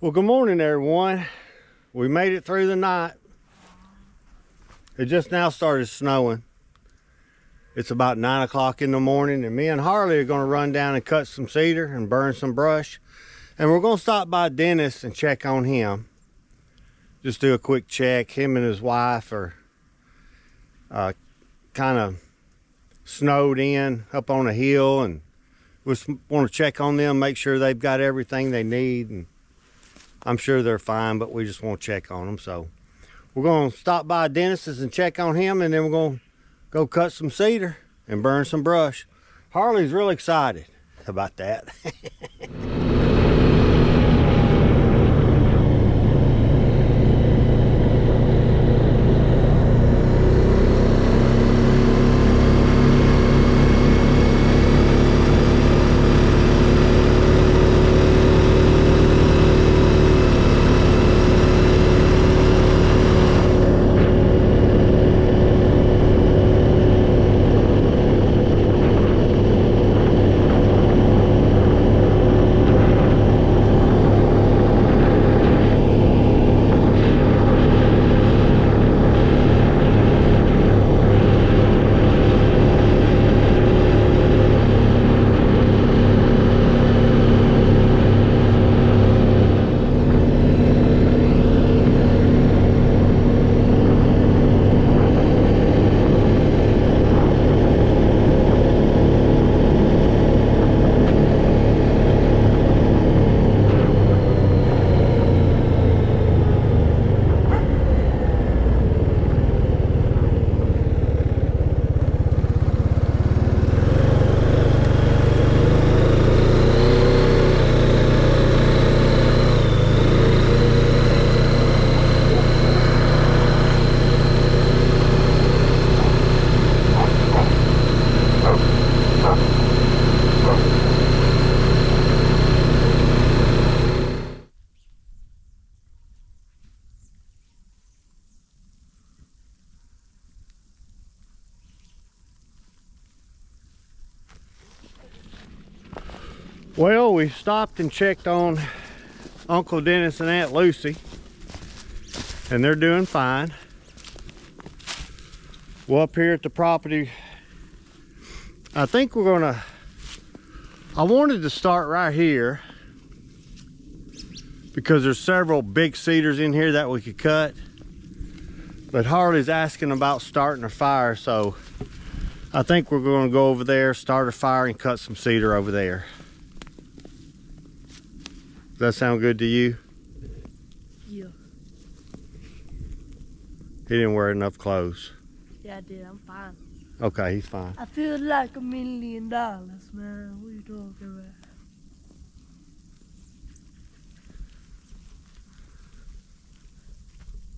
Well, good morning, everyone. We made it through the night. It just now started snowing. It's about 9 o'clock in the morning, and me and Harley are going to run down and cut some cedar and burn some brush. And we're going to stop by Dennis and check on him. Just do a quick check. Him and his wife are kind of snowed in up on a hill, and we just want to check on them, make sure they've got everything they need. And I'm sure they're fine, but we just want to check on them. So we're going to stop by Dennis's and check on him, and then we're going to go cut some cedar and burn some brush. Harley's real excited about that. Well, we stopped and checked on Uncle Dennis and Aunt Lucy, and they're doing fine. Well, up here at the property, I think we're gonna, I wanted to start right here because there's several big cedars in here that we could cut, but Harley's asking about starting a fire, so I think we're gonna go over there, start a fire, and cut some cedar over there. Does that sound good to you? Yeah. He didn't wear enough clothes. Yeah, I did. I'm fine. Okay, he's fine. I feel like $1 million, man. What are you talking about?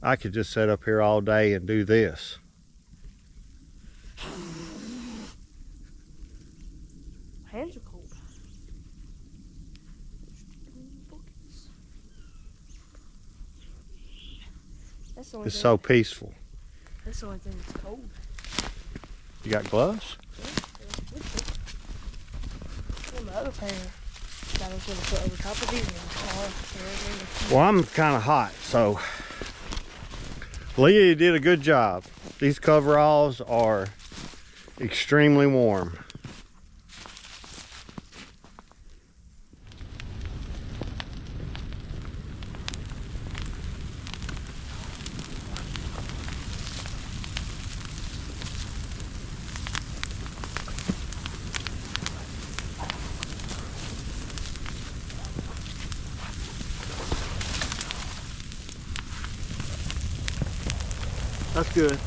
I could just sit up here all day and do this. My hands are cold. That's the only It's thing. so peaceful. That's the only thing that's cold. You got gloves? On the other pair that I was gonna put over top of these in the car. Well, I'm kind of hot, so Leah, you did a good job. These coveralls are extremely warm. That's good.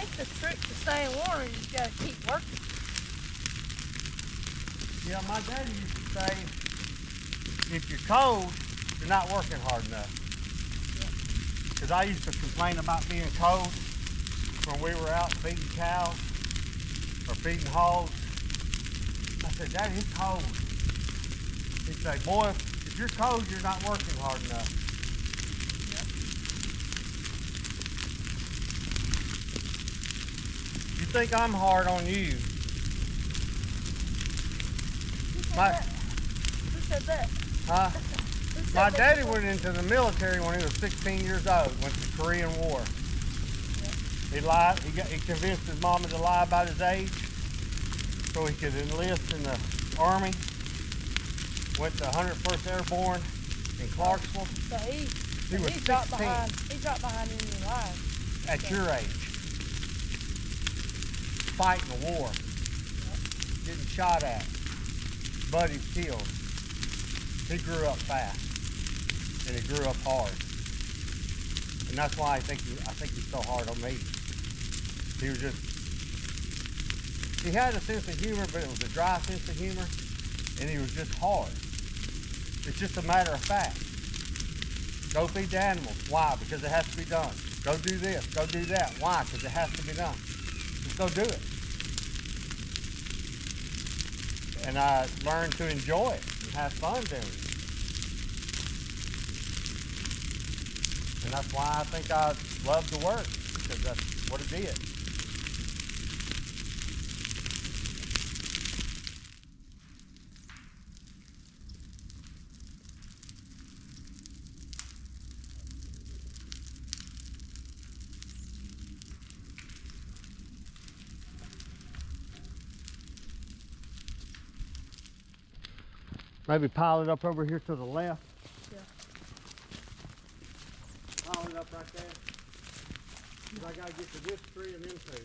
think the trick to staying warm is you just gotta keep working. Yeah, my daddy used to say, if you're cold, you're not working hard enough. Because I used to complain about being cold when we were out feeding cows or feeding hogs. I said, Daddy, it's cold. He'd say, boy, if you're cold, you're not working hard enough. You think I'm hard on you. Who said that? Huh? Who said My that? daddy went into the military when he was 16 years old, went to the Korean War. He lied, he convinced his mama to lie about his age so he could enlist in the Army. Went to 101st Airborne in Clarksville. So he was dropped 16. behind. He dropped behind in your life. At your age. Fighting a war. Getting shot at. Buddies killed. He grew up fast. And he grew up hard. And that's why I think he's so hard on me. He was just, he had a sense of humor, but it was a dry sense of humor. And he was just hard. It's just a matter of fact. Go feed the animals. Why? Because it has to be done. Go do this. Go do that. Why? Because it has to be done. Just go do it. And I learned to enjoy it and have fun doing it. And that's why I think I love to work, because that's what it did. Maybe pile it up over here to the left. Yeah. Pile it up right there. 'Cause I gotta get to this tree and them two.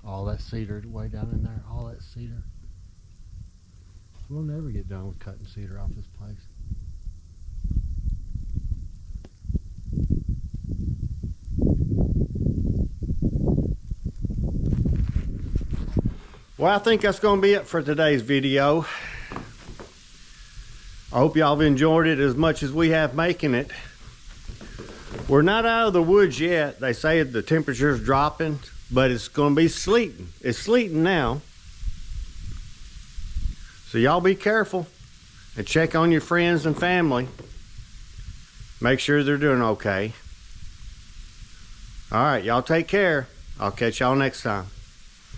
All that cedar way down in there, all that cedar. We'll never get done with cutting cedar off this place. Well, I think that's going to be it for today's video. I hope y'all have enjoyed it as much as we have making it. We're not out of the woods yet. They say the temperature's dropping, but it's going to be sleeting. It's sleeting now. So y'all be careful and check on your friends and family. Make sure they're doing okay. All right, y'all take care. I'll catch y'all next time.